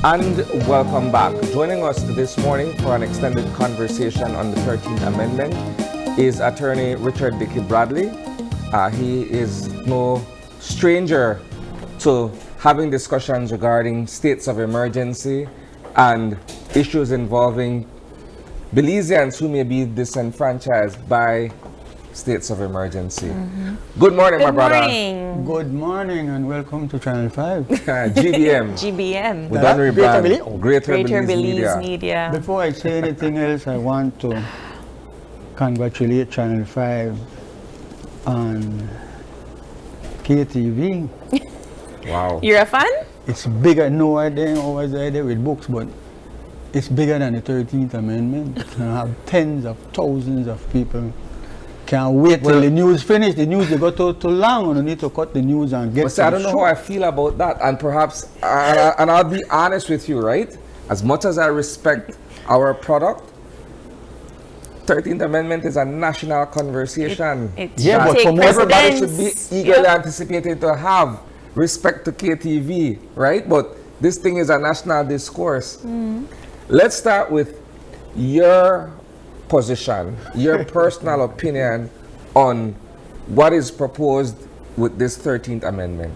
And welcome back. Joining us this morning for an extended conversation on the 13th Amendment is attorney Richard Dickie Bradley. He is no stranger to having discussions regarding states of emergency and issues involving Belizeans who may be disenfranchised by states of emergency. Good morning, my brother. Good morning and welcome to Channel 5. GBM. GBM. We done rebrand. Greater Belize Media. Before I say anything else, I want to congratulate Channel 5 on KTV. Wow. You're a fan? It's bigger, no idea, always idea with books, but it's bigger than the 13th Amendment. I have tens of thousands of people. Can't wait till the news finish. The news they got too long, and need to cut the news and get. But see, I don't know how I feel about that, and perhaps, and I'll be honest with you, right? As much as I respect our product, 13th Amendment is a national conversation. Yeah, but for everybody should be eagerly anticipated to have respect to KTV, right? But this thing is a national discourse. Let's start with your position, your personal opinion on what is proposed with this 13th Amendment.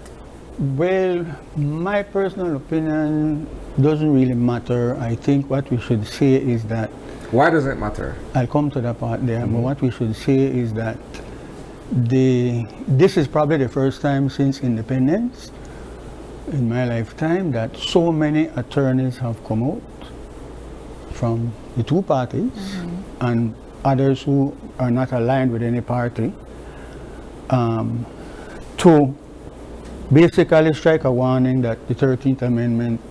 Well, my personal opinion doesn't really matter. I think what we should say is that... Why does it matter? I'll come to that part there, but what we should say is that this is probably the first time since independence in my lifetime that so many attorneys have come out from the two parties and others who are not aligned with any party to basically strike a warning that the 13th Amendment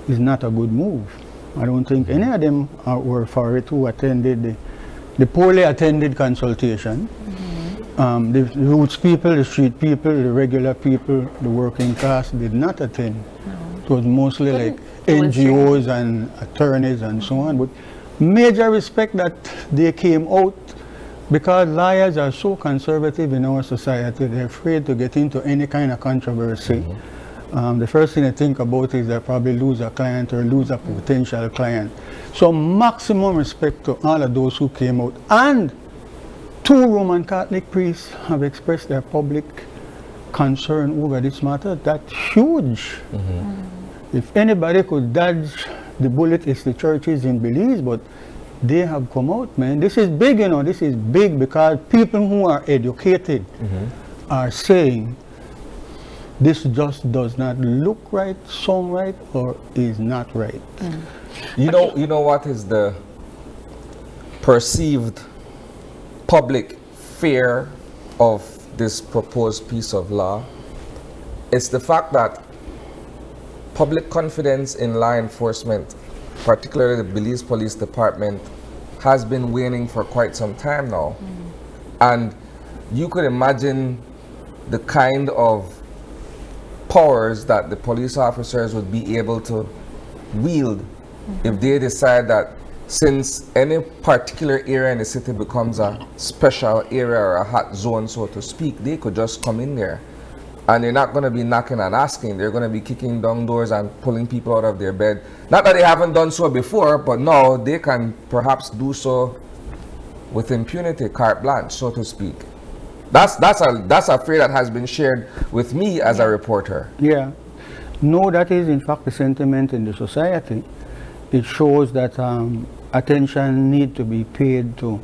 is not a good move. I don't think any of them were for it who attended the poorly attended consultation. The roots people, the street people, the regular people, the working class did not attend. It was mostly like NGOs and attorneys and so on. But major respect that they came out because lawyers are so conservative in our society. They're afraid to get into any kind of controversy. The first thing I think about is they probably lose a client or lose a potential client. So maximum respect to all of those who came out. And 2 Roman Catholic priests have expressed their public concern over this matter. That's huge. If anybody could dodge the bullet, it's the churches in Belize, but they have come out, man. This is big, you know, this is big because people who are educated are saying this just does not look right, sound right, or is not right. You know what is the perceived public fear of this proposed piece of law? It's the fact that public confidence in law enforcement, particularly the Belize Police Department, has been waning for quite some time now. And you could imagine the kind of powers that the police officers would be able to wield if they decide that since any particular area in the city becomes a special area or a hot zone, so to speak, they could just come in there. And they're not going to be knocking and asking. They're going to be kicking down doors and pulling people out of their bed. Not that they haven't done so before, but now they can perhaps do so with impunity, carte blanche, so to speak. That's a fear that has been shared with me as a reporter. Yeah. No, that is in fact the sentiment in the society. It shows that attention need to be paid to,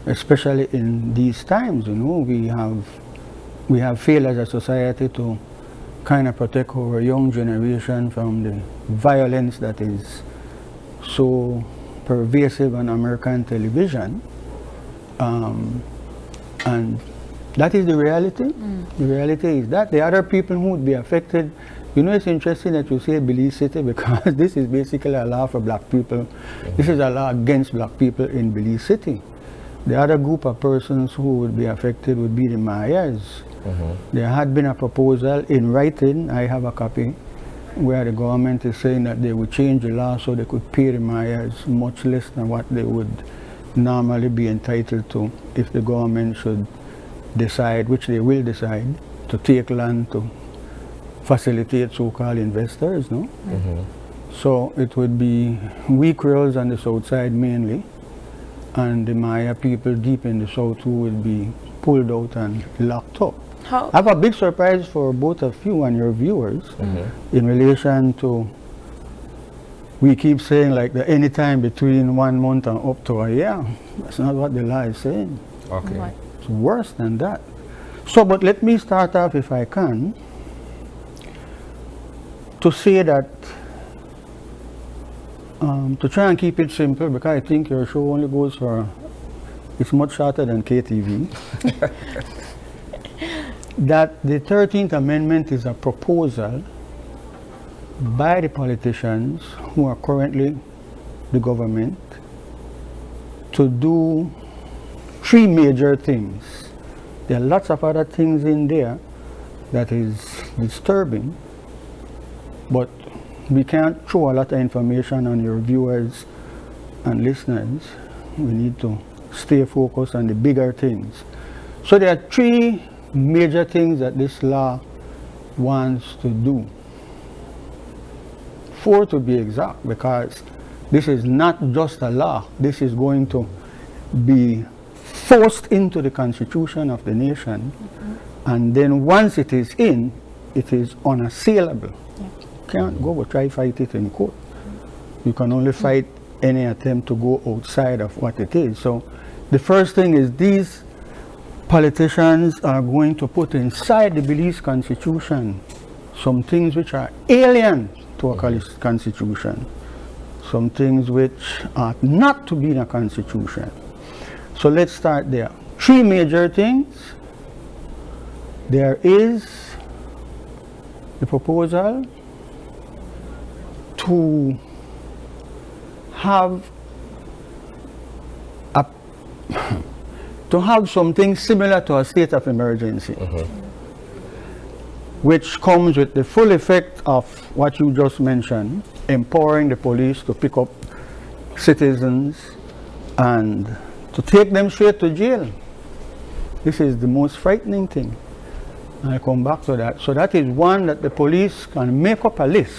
especially in these times, you know, we have failed as a society to kind of protect our young generation from the violence that is so pervasive on American television. And that is the reality. The reality is that the other people who would be affected, you know, it's interesting that you say Belize City because this is basically a law for black people. This is a law against black people in Belize City. The other group of persons who would be affected would be the Mayas. There had been a proposal in writing, I have a copy, where the government is saying that they would change the law so they could pay the Mayas much less than what they would normally be entitled to if the government should decide, which they will decide, to take land to facilitate so-called investors, no? So it would be we Creoles on the south side mainly, and the Maya people deep in the south who would be pulled out and locked up. How? I have a big surprise for both of you and your viewers in relation to, we keep saying like the any time between 1 month and up to a year. That's not what the law is saying. Okay. What? It's worse than that. So, but let me start off, if I can, to say that, to try and keep it simple, because I think your show only goes for, it's much shorter than KTV, that the 13th Amendment is a proposal by the politicians who are currently the government to do 3 major things. There are lots of other things in there that is disturbing, but we can't throw a lot of information on your viewers and listeners. We need to stay focused on the bigger things. So there are 3 major things that this law wants to do. 4 to be exact, because this is not just a law. This is going to be forced into the constitution of the nation, and then once it is in, it is unassailable. Can't go but try fight it in court. You can only fight any attempt to go outside of what it is. So the first thing is these politicians are going to put inside the Belize constitution some things which are alien to a constitution, some things which are not to be in a constitution. So let's start there. 3 major things. There is the proposal to have a to have something similar to a state of emergency, which comes with the full effect of what you just mentioned, empowering the police to pick up citizens and to take them straight to jail. This is the most frightening thing. I'll come back to that. So that is one, that the police can make up a list,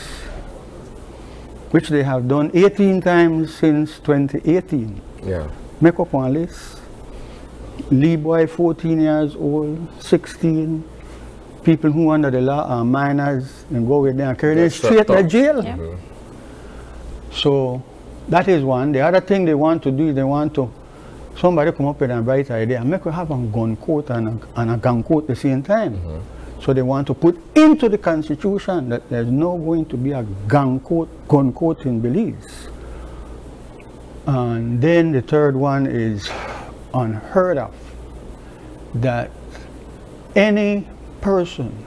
which they have done 18 times since 2018. Yeah. Make up one list. Lee boy, 14 years old, 16, people who under the law are minors, and go with them and carry them straight to jail. Yeah. So that is one. The other thing they want to do is they want to, somebody come up with a bright idea and make you have a gun court and a gun court at the same time. So they want to put into the constitution that there's no going to be a gun court in Belize. And then the third one is unheard of, that any person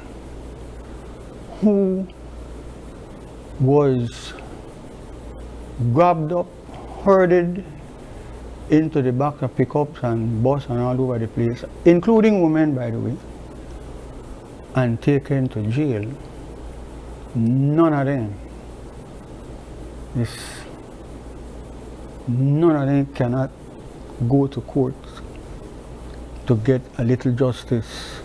who was grabbed up, herded into the back of pickups and bus and all over the place, including women, by the way, and taken to jail, none of them cannot go to court to get a little justice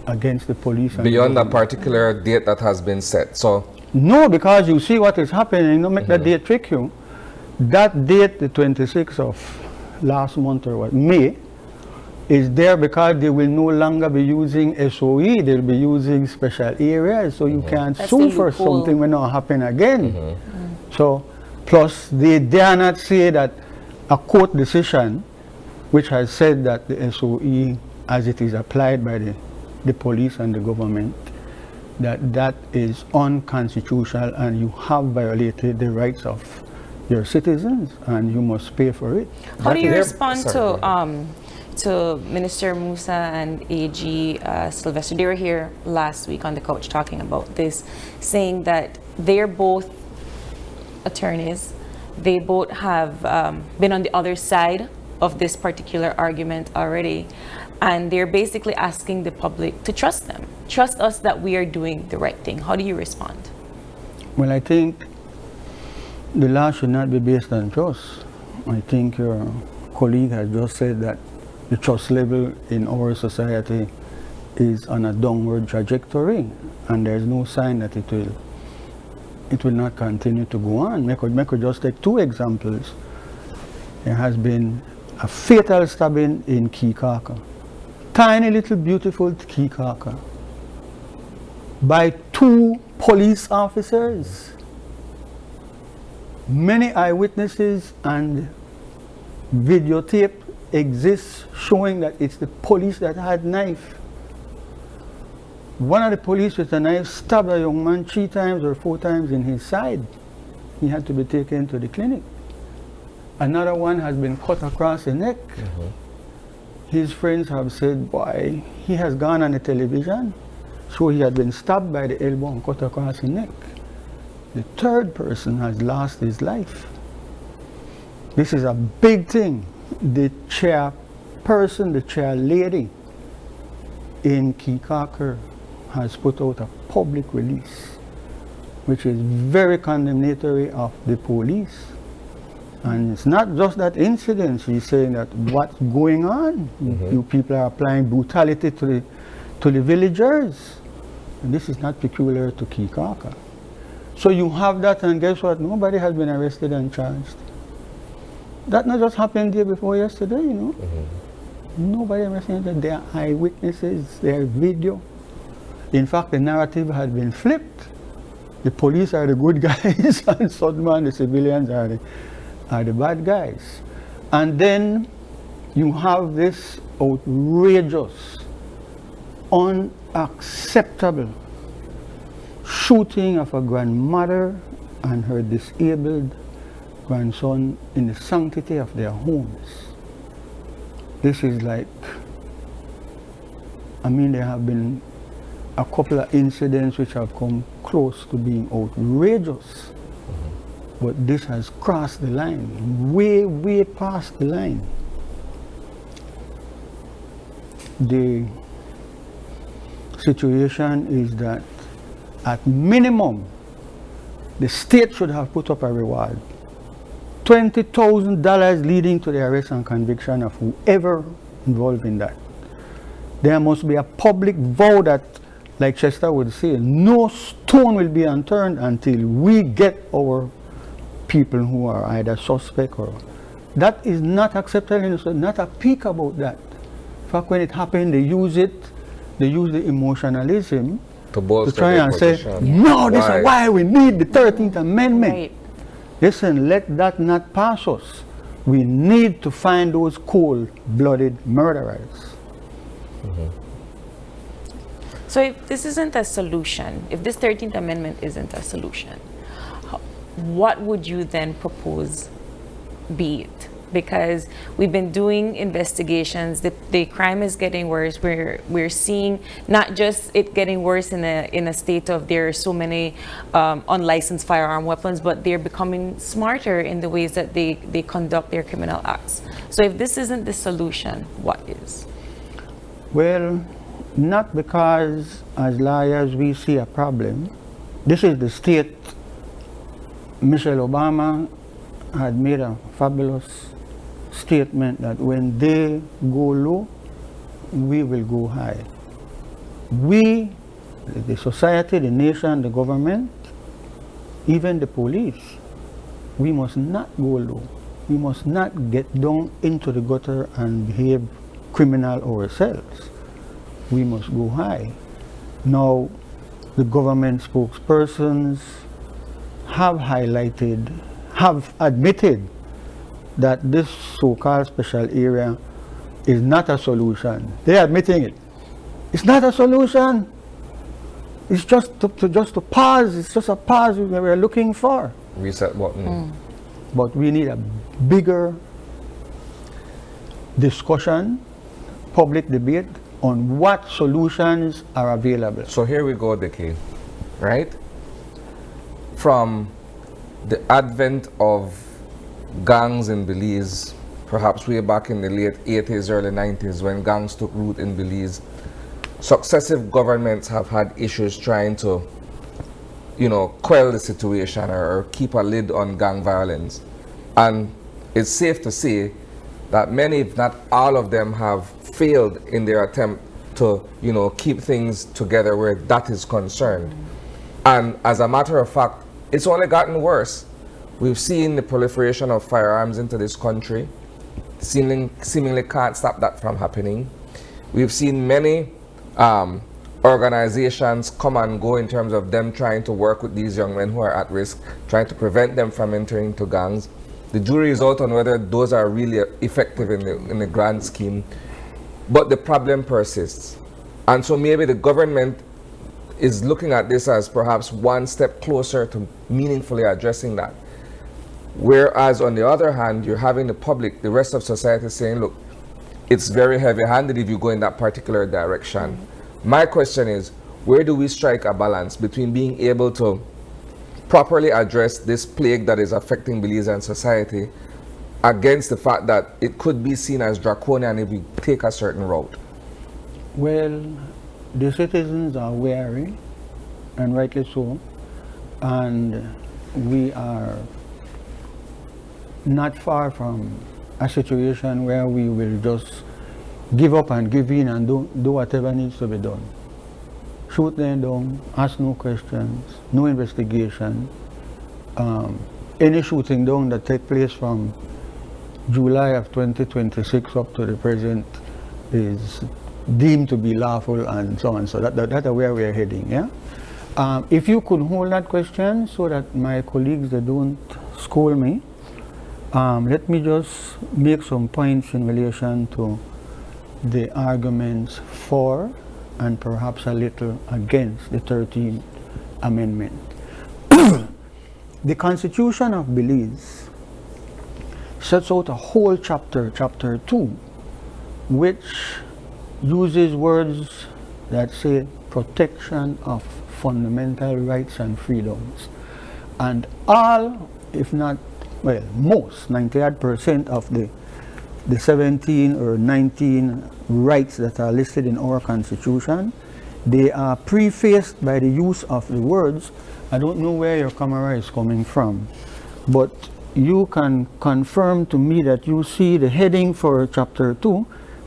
against the police. Beyond a particular date that has been set. So no, because you see what is happening. Don't make that date trick you. That date, the 26th of last month or what, May, is there because they will no longer be using SOE. They'll be using special areas, so you can't sue for something when not happen again. So, plus they dare not say that a court decision which has said that the SOE, as it is applied by the police and the government, that is unconstitutional and you have violated the rights of your citizens and you must pay for it. How do you respond to Minister Musa and AG Sylvester? They were here last week on the couch talking about this, saying that they're both attorneys. They both have been on the other side of this particular argument already, and they're basically asking the public to trust them. Trust us that we are doing the right thing. How do you respond? Well, I think the law should not be based on trust. I think your colleague has just said that the trust level in our society is on a downward trajectory, and there's no sign that it will it will not continue to go on. I could just take two examples. There has been a fatal stabbing in Kikaka. Tiny little beautiful Kikaka. By 2 police officers. Many eyewitnesses and videotape exists showing that it's the police that had knife. One of the police with a knife stabbed a young man 3 times or 4 times in his side. He had to be taken to the clinic. Another one has been cut across the neck. His friends have said, boy, he has gone on the television, so he had been stabbed by the elbow and cut across the neck. The third person has lost his life. This is a big thing. The chairperson, the chair lady in Kikaka has put out a public release, which is very condemnatory of the police. And it's not just that incident. She's saying that what's going on? You people are applying brutality to the villagers. And this is not peculiar to Kikaka. So you have that, and guess what? Nobody has been arrested and charged. That not just happened day before yesterday, you know. Nobody arrested. There are eyewitnesses, there are video. In fact, the narrative had been flipped. The police are the good guys, and Sudman, the civilians, are the bad guys. And then you have this outrageous, unacceptable shooting of a grandmother and her disabled grandson in the sanctity of their homes. This is like, I mean, there have been a couple of incidents which have come close to being outrageous. But this has crossed the line, way, way past the line. The situation is that at minimum, the state should have put up a reward. $20,000 leading to the arrest and conviction of whoever involved in that. There must be a public vow that, like Chester would say, no stone will be unturned until we get our people who are either suspect or... That is not acceptable, so not a peak about that. In fact, when it happened, they use the emotionalism to try and say, no, this is why we need the 13th Amendment. Right. Listen, let that not pass us. We need to find those cold-blooded murderers. So if this isn't a solution, if this 13th Amendment isn't a solution, what would you then propose be it? Because we've been doing investigations, the crime is getting worse. We're seeing not just it getting worse in a state of there are so many unlicensed firearm weapons, but they're becoming smarter in the ways that they conduct their criminal acts. So if this isn't the solution, what is? Well, not because as lawyers we see a problem. This is the state. Michelle Obama had made a fabulous statement that when they go low, we will go high. We, the society, the nation, the government, even the police, we must not go low. We must not get down into the gutter and behave criminal ourselves. We must go high. Now, the government spokespersons have admitted that this so-called special area is not a solution. They're admitting it. It's not a solution. It's just to pause. It's just a pause we're looking for. Reset button. But we need a bigger discussion, public debate on what solutions are available. So here we go, Dickie, right? From the advent of gangs in Belize, perhaps way back in the late 80s, early 90s, when gangs took root in Belize, successive governments have had issues trying to, quell the situation or keep a lid on gang violence. And it's safe to say that many, if not all of them, have failed in their attempt to, keep things together where that is concerned. And as a matter of fact, it's only gotten worse. We've seen the proliferation of firearms into this country. Seemingly can't stop that from happening. We've seen many organizations come and go in terms of them trying to work with these young men who are at risk, trying to prevent them from entering into gangs. The jury is out on whether those are really effective in the grand scheme, but the problem persists. And so maybe the government is looking at this as perhaps one step closer to meaningfully addressing that. Whereas on the other hand, you're having the public, the rest of society saying, look, it's very heavy-handed if you go in that particular direction. My question is, where do we strike a balance between being able to properly address this plague that is affecting Belizean society against the fact that it could be seen as draconian if we take a certain route? Well, the citizens are wary, and rightly so, and we are not far from a situation where we will just give up and give in and do whatever needs to be done. Shoot them down, ask no questions, no investigation. Any shooting down that takes place from July of 2026 up to the present is deemed to be lawful and so on. So that's where we're heading, yeah? If you could hold that question so that my colleagues, they don't scold me, let me just make some points in relation to the arguments for and perhaps a little against the 13th Amendment. The Constitution of Belize sets out a whole chapter, chapter 2, which uses words that say protection of fundamental rights and freedoms. And all, if not, well, most, 98% of the 17 or 19 rights that are listed in our Constitution, they are prefaced by the use of the words. I don't know where your camera is coming from, but you can confirm to me that you see the heading for chapter 2,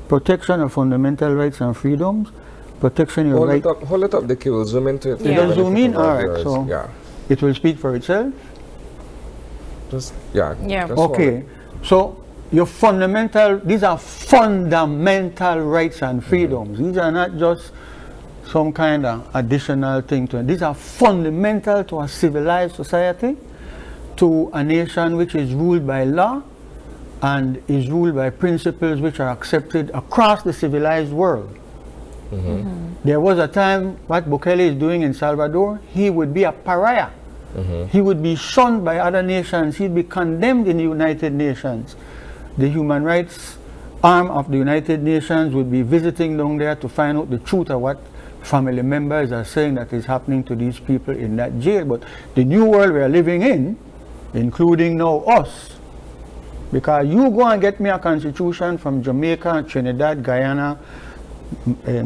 protection of fundamental rights and freedoms, protection of your right. Hold it up, Dickie, we'll zoom into it. It will zoom in? All right, so yeah. It will speak for itself? Just okay, so your fundamental, these are fundamental rights and freedoms. These are not just some kind of additional thing to it. These are fundamental to a civilized society, to a nation which is ruled by law and is ruled by principles which are accepted across the civilized world. There was a time, what Bukele is doing in Salvador, he would be a pariah. He would be shunned by other nations. He'd be condemned in the United Nations. The human rights arm of the United Nations would be visiting down there to find out the truth of what family members are saying that is happening to these people in that jail. But the new world we are living in, including now us, because you go and get me a constitution from Jamaica, Trinidad, Guyana,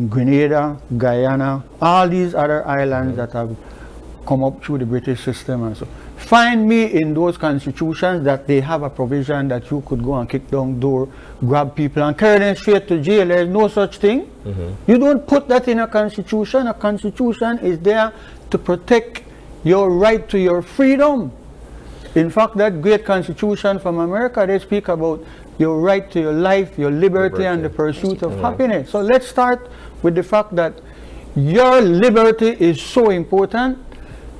Grenada, Guyana, all these other islands that have come up through the British system and so. Find me in those constitutions that they have a provision that you could go and kick down door, grab people and carry them straight to jail. There is no such thing. You don't put that in a constitution. A constitution is there to protect your right to your freedom. In fact, that great constitution from America, they speak about your right to your life, your liberty, and the pursuit of happiness. So let's start with the fact that your liberty is so important.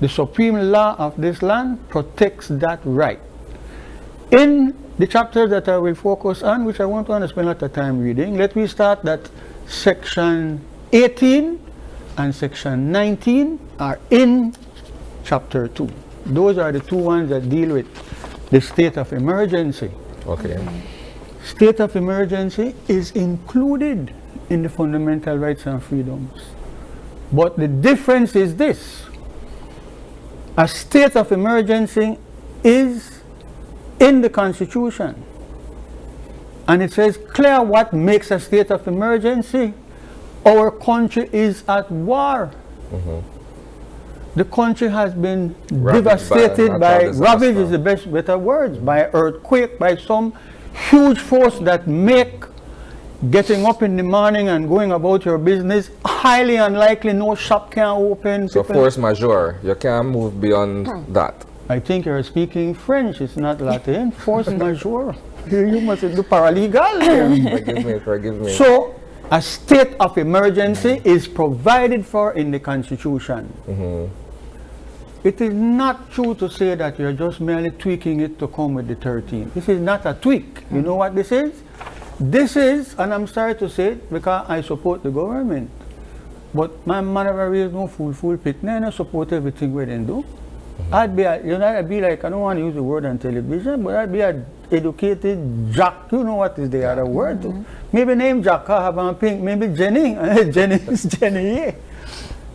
The supreme law of this land protects that right. In the chapters that I will focus on, which I won't want to spend a lot of time reading, let me start that section 18 and section 19 are in chapter 2. Those are the two ones that deal with the state of emergency. Okay. State of emergency is included in the fundamental rights and freedoms. But the difference is this. A state of emergency is in the Constitution. And it says clear what makes a state of emergency. Our country is at war. The country has been devastated by ravage is the better words, by earthquake, by some huge force that make getting up in the morning and going about your business, highly unlikely, no shop can open. So force majeure, you can't move beyond that. I think you're speaking French, it's not Latin. Force majeure. You must do paralegal. Forgive me. So, a state of emergency is provided for in the Constitution. It is not true to say that you're just merely tweaking it to come with the 13th. This is not a tweak. You know what this is? This is, and I'm sorry to say it because I support the government, but my mother raised no fool picnic, and I support everything we didn't do. I'd be like, I don't want to use the word on television, but I'd be an educated Jack. You know what is the other word? Maybe name Jack, I have on pink, maybe Jenny. Jenny is Jenny, yeah.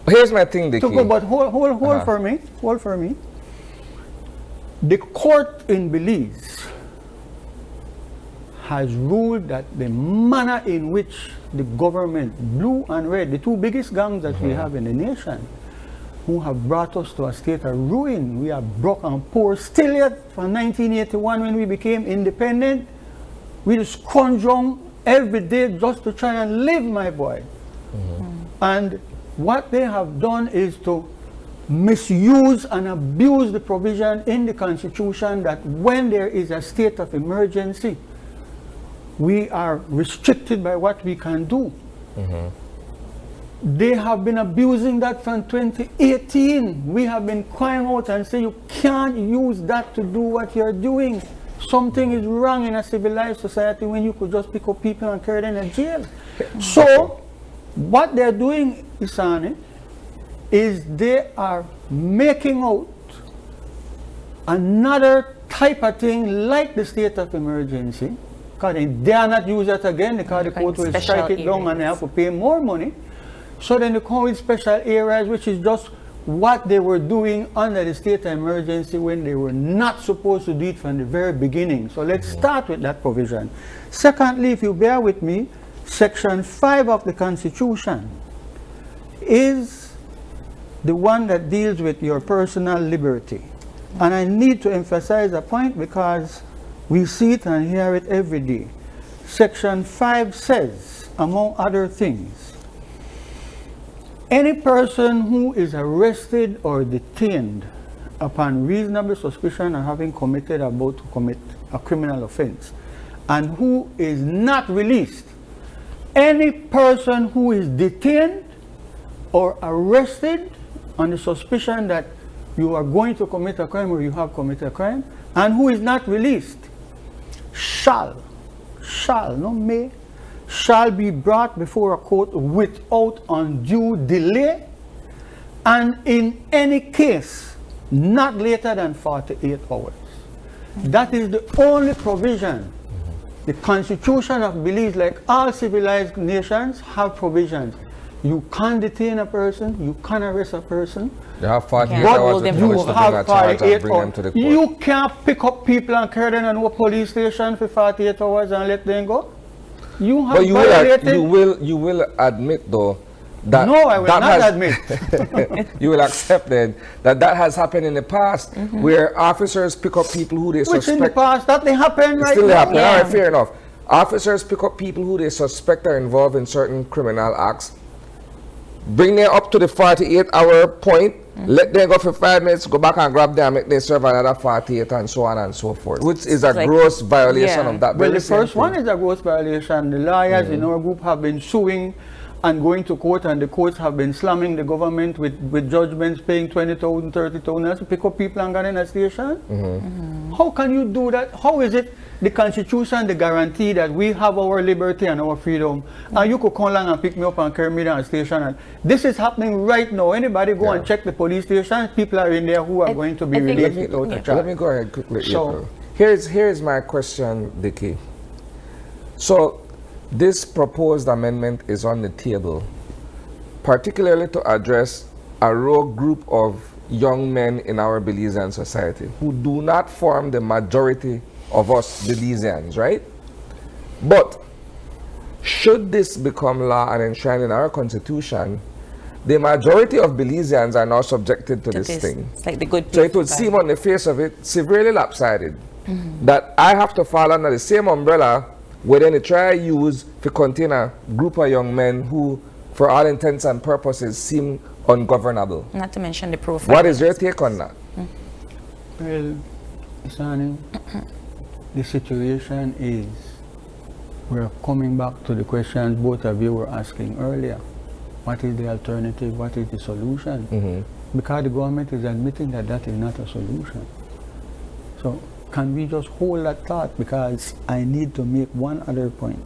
Here's my thing, Dickie. But hold for me. The court in Belize has ruled that the manner in which the government, blue and red, the two biggest gangs that we have in the nation, who have brought us to a state of ruin. We are broke and poor still yet from 1981 when we became independent. We just scrounge on every day just to try and live, my boy. And what they have done is to misuse and abuse the provision in the Constitution that when there is a state of emergency, we are restricted by what we can do. They have been abusing that from 2018. We have been crying out and saying you can't use that to do what you're doing. Something is wrong in a civilized society when you could just pick up people and carry them in jail. So what they're doing, Isani, is they are making out another type of thing like the state of emergency, because they dare not use that again because the court will strike it down and they have to pay more money. So then they come with special areas, which is just what they were doing under the state of emergency when they were not supposed to do it from the very beginning. So let's start with that provision. Secondly, if you bear with me, Section 5 of the Constitution is the one that deals with your personal liberty. And I need to emphasize a point because we see it and hear it every day. Section 5 says, among other things, any person who is arrested or detained upon reasonable suspicion of having about to commit a criminal offense and who is not released, any person who is detained or arrested on the suspicion that you are going to commit a crime or you have committed a crime and who is not released shall be brought before a court without undue delay and in any case not later than 48 hours. That is the only provision. The Constitution of Belize, like all civilized nations, have provisions. You can't detain a person, you can't arrest a person. You have 48 But hours to you finish the have charge and 48 bring them hours. to the court. You can't pick up people and carry them to a police station for 48 hours and let them go. You have But violated. you will admit though that No, I will that not has, admit. You will accept then that has happened in the past where officers pick up people who they Which suspect. in the past, that they happen right Still now. happen. Yeah. All right, fair enough. Officers pick up people who they suspect are involved in certain criminal acts, bring them up to the 48-hour point, let them go for 5 minutes, go back and grab them, make them serve another 48 and so on and so forth, which is a like- gross violation yeah. of that. Well, very the same first thing. one is a gross violation. The lawyers in our group have been suing and going to court, and the courts have been slamming the government with judgments paying 20,000, 30,000 to pick up people and get in a station. How can you do that? How is it the Constitution, the guarantee that we have our liberty and our freedom, and you could come along and pick me up and carry me down a station? And this is happening right now. Anybody go and check the police station, people are in there who are going to be I think released it- without a yeah. charge. Let me go ahead quickly. So- April. Here's my question, Dickie. So this proposed amendment is on the table, particularly to address a rogue group of young men in our Belizean society who do not form the majority of us Belizeans, right? But should this become law and enshrined in our constitution, the majority of Belizeans are now subjected to this thing. It's like the good So it people would vibe. seem on the face of it severely lopsided that I have to fall under the same umbrella where then they try to use to contain a group of young men who, for all intents and purposes, seem ungovernable. Not to mention the profile. What is your take on that? Well, Sani, the situation is, we're coming back to the questions both of you were asking earlier. What is the alternative? What is the solution? Because the government is admitting that that is not a solution. So can we just hold that thought? Because I need to make one other point.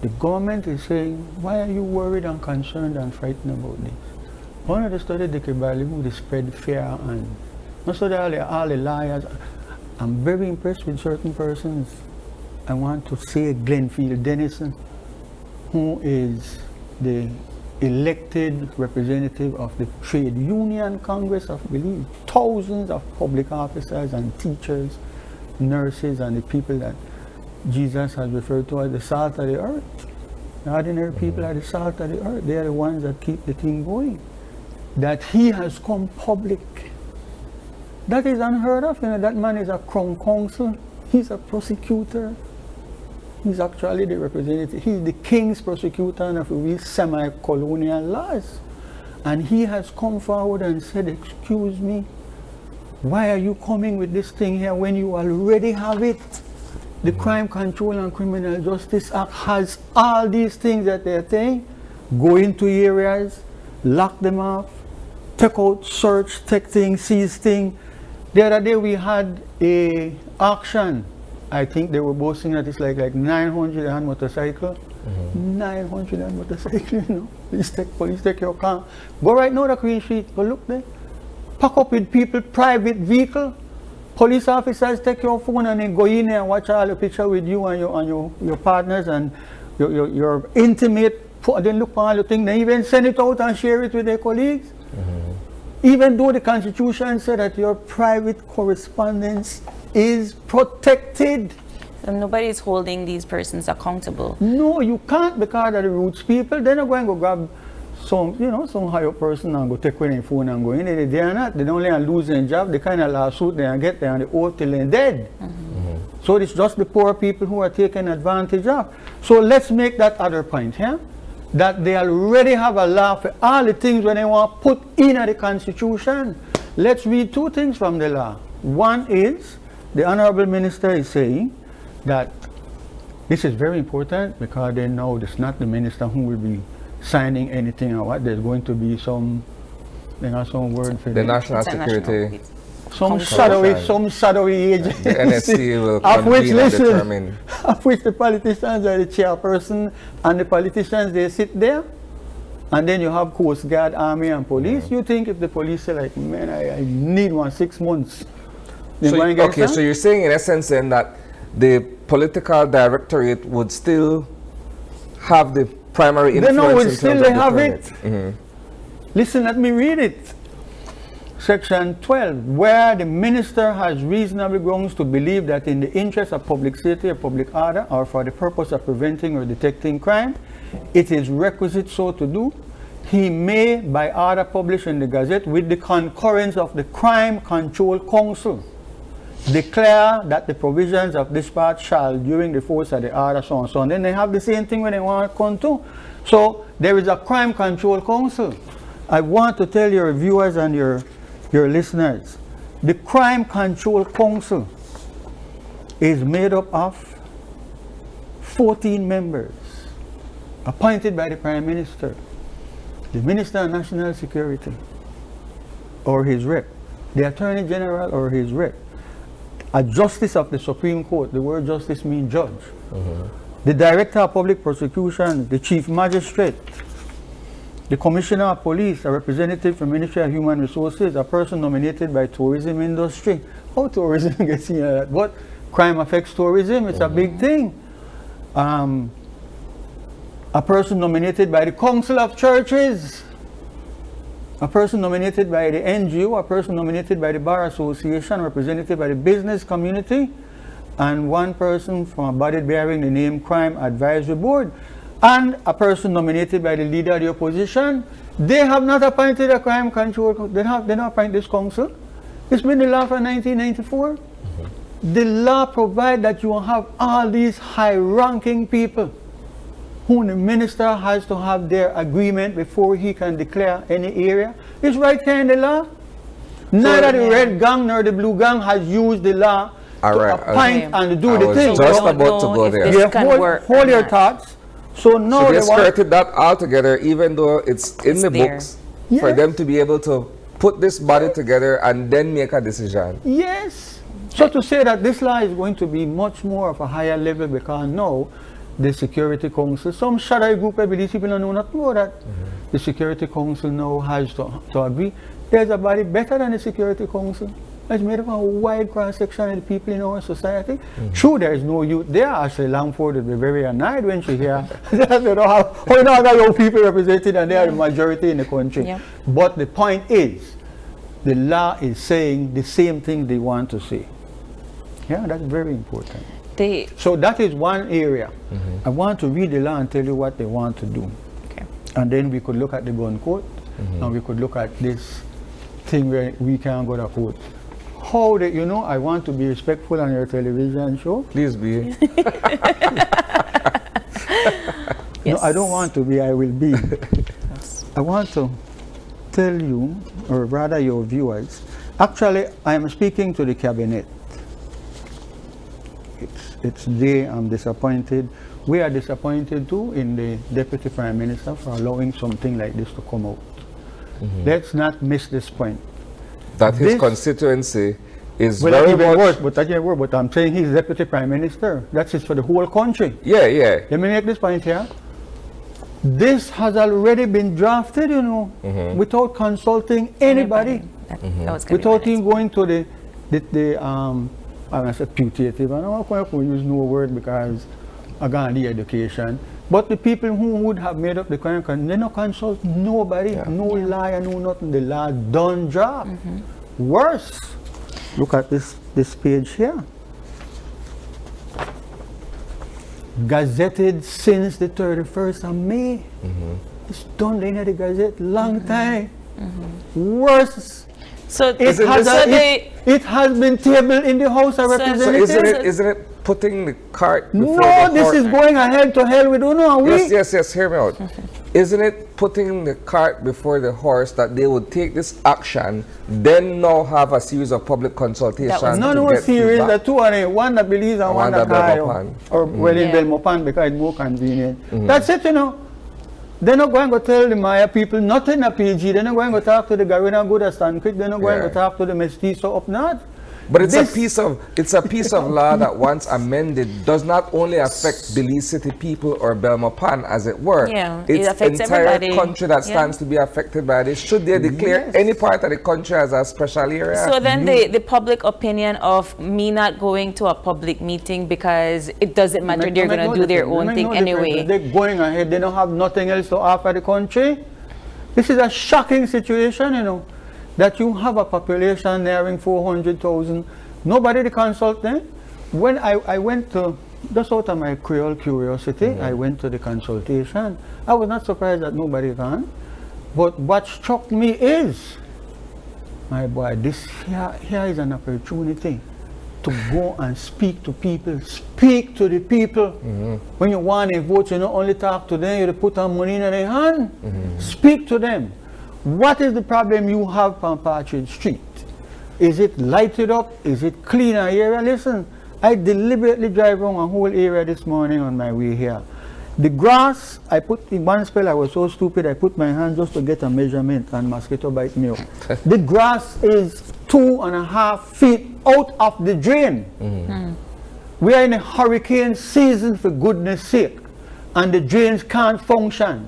The government is saying, why are you worried and concerned and frightened about this? One of the studies Dickie who they spread fear and not study all the liars. I'm very impressed with certain persons. I want to say Glenfield Dennison, who is the elected representative of the Trade Union Congress of Belize. Thousands of public officers and teachers, nurses, and the people that Jesus has referred to as the salt of the earth. The ordinary people are the salt of the earth. They are the ones that keep the thing going. That he has come public. That is unheard of. You know, that man is a crown counsel. He's a prosecutor. He's actually the representative. He's the king's prosecutor of these semi-colonial laws. And he has come forward and said, excuse me, why are you coming with this thing here when you already have it? The Crime Control and Criminal Justice Act has all these things that they're saying. Go into areas, lock them off, take out, search, take things, seize things. The other day we had a auction. I think they were boasting that it's like 900 on motorcycle. 900 on motorcycle, you know. Police take your car. Go right now to Queen Street, go look there. Pack up with people, private vehicle. Police officers take your phone and then go in there and watch all the picture with you and your partners and your intimate. Then look for all the things. They even send it out and share it with their colleagues. Even though the Constitution said that your private correspondence is protected. So nobody is holding these persons accountable. No, you can't because of the roots people. They're not going to go grab some higher person and go take their phone and go in there. They are not. They don't only lose their job. They kind of lawsuit they and get there and they owe till they're dead. So it's just the poor people who are taken advantage of. So let's make that other point here. That they already have a law for all the things when they want to put in the Constitution. Let's read two things from the law. One is, the Honorable Minister is saying that this is very important because they know it's not the minister who will be signing anything or what. There's going to be some word for the national security. Some shadowy agent. The NSC will convene and determine. Of which the politicians are the chairperson and the politicians, they sit there. And then you have Coast Guard, Army and police. You think if the police say like, man, I need 6 months. So you're saying in essence then that the political directorate would still have the primary influence They know in still terms they of have it. Listen, let me read it. Section 12, where the minister has reasonable grounds to believe that in the interest of public safety or public order or for the purpose of preventing or detecting crime, it is requisite so to do, he may by order publish in the Gazette with the concurrence of the Crime Control Council declare that the provisions of this part shall during the force of the order so and so. And then they have the same thing when they want to come to. So there is a Crime Control Council. I want to tell your viewers and your listeners, the Crime Control Council is made up of 14 members appointed by the Prime Minister, the Minister of National Security or his rep, the Attorney General or his rep, a Justice of the Supreme Court, the word justice means judge, the Director of Public Prosecution, the Chief Magistrate, the Commissioner of Police, a representative from Ministry of Human Resources, a person nominated by tourism industry. How tourism gets in that? What crime affects tourism? It's a big thing. A person nominated by the Council of Churches, a person nominated by the NGO, a person nominated by the Bar Association, representative by the business community, and one person from a body bearing the name Crime Advisory Board, and a person nominated by the leader of the opposition. They have not appointed a crime control. They not appointed this council. It's been the law from 1994. the law provides that you have all these high-ranking people whom the minister has to have their agreement before he can declare any area. It's right here in the law. Neither the red gang nor the blue gang has used the law to appoint and do the thing. Just about to go there. Hold your thoughts. So now they skirted that altogether, even though it's in the books, for them to be able to put this body together and then make a decision. Yes. So to say that this law is going to be much more of a higher level because now the Security Council, some shadowy group of Belize people don't know not know that the Security Council now has to agree. There's a body better than the Security Council. It's made up of a wide cross-section of the people in our society. True, there is no youth there. Actually, Langford would be very annoyed when she hears that they don't have, how you know that young people represented and they are the majority in the country. Yep. But the point is, the law is saying the same thing they want to say. Yeah, that's very important. So that is one area. I want to read the law and tell you what they want to do. Okay. And then we could look at the gun court and we could look at this thing where we can't go to court. How did you know I want to be respectful on your television show? Please be. No, I don't want to be, I will be. I want to tell you, or rather your viewers, actually I am speaking to the cabinet. It's they I'm disappointed. We are disappointed too in the Deputy Prime Minister for allowing something like this to come out. Let's not miss this point. That his constituency is very much worse, but I'm saying he's Deputy Prime Minister. That's it for the whole country. Yeah, yeah. Let me make this point here. This has already been drafted, you know, without consulting anybody. Without him going to the I'm going to say putative. I don't want to use no word because I got the education. But the people who would have made up the country, they don't consult nobody, no lawyer, no nothing. The law done job. Worse. Look at this page here. Gazetted since the 31st of May. It's done in the Gazette long time. Worse. So it has been tabled in the House of Representatives. So isn't it putting the cart before No, this is going ahead to hell with Uno. Yes, hear me out. Isn't it putting the cart before the horse that they would take this action, then now have a series of public consultations? No series, the two are one that Belize and one that Cayo. Or well in Belmopan because it's more convenient. That's it, you know. They're not going to tell the Maya people nothing at PG. They're not going to talk to the Garina Good at Stanquick. They're not going to talk to the Mestizo up north. But it's a piece of law that once amended does not only affect Belize City people or Belmopan as it were. Yeah, it's it affects the entire everybody. Country that stands to be affected by this. Should they declare any part of the country as a special area? So then the public opinion of me not going to a public meeting because it doesn't matter, they're going to do their own thing anyway. They're going ahead, they don't have nothing else to offer the country. This is a shocking situation, you know, that you have a population nearing 400,000. Nobody to consult them. When I went to, just out of my Creole curiosity, I went to the consultation. I was not surprised that nobody can. But what struck me is, my boy, this here is an opportunity to go and speak to people. Speak to the people. When you want a vote, you not only talk to them, you put on money in their hand. Speak to them. What is the problem you have on Partridge Street? Is it lighted up? Is it cleaner area? Listen, I deliberately drive around a whole area this morning on my way here. The grass, I put in one spell, I was so stupid, I put my hand just to get a measurement and mosquito bite me up. The grass is 2.5 feet out of the drain. We are in a hurricane season, for goodness sake, and the drains can't function.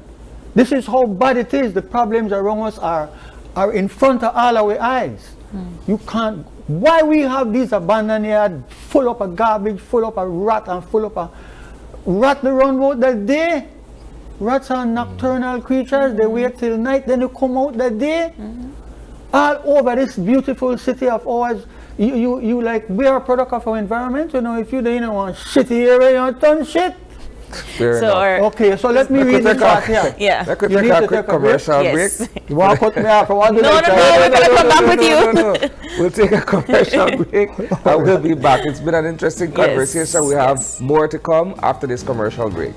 This is how bad it is. The problems around us are in front of all our eyes. You can't. Why we have these abandoned yards full up of garbage, full up of rat, and full up of rat the run out that day? Rats are nocturnal creatures. They wait till night, then they come out that day. All over this beautiful city of ours. You like, we are a product of our environment. You know, if you don't want shitty area, you don't turn shit. Fair So, enough. our, Okay, so let me read the chart here. yeah. That could You take need a to quick take a break? commercial Yes. break. You want to cut me off? I want to No, let no, you- no, we're gonna come back with you. No. We'll take a commercial break and we'll be back. It's been an interesting conversation. We have more to come after this commercial break.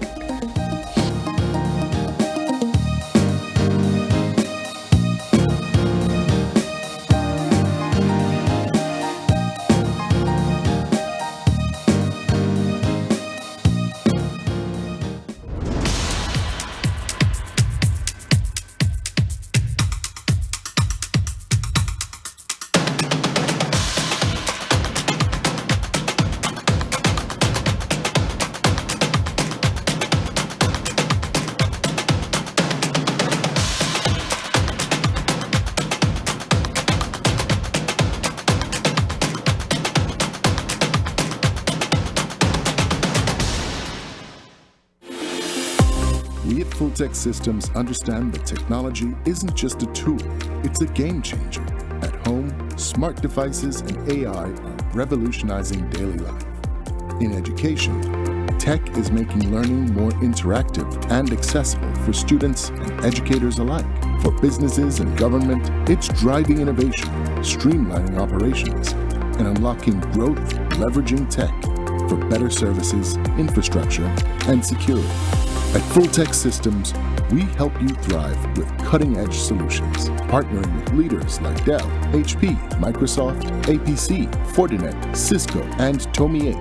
We at Fulltech Systems understand that technology isn't just a tool, it's a game changer. At home, smart devices and AI are revolutionizing daily life. In education, tech is making learning more interactive and accessible for students and educators alike. For businesses and government, it's driving innovation, streamlining operations, and unlocking growth leveraging tech for better services, infrastructure, and security. At Fulltech Systems, we help you thrive with cutting-edge solutions, partnering with leaders like Dell, HP, Microsoft, APC, Fortinet, Cisco, and Tomy.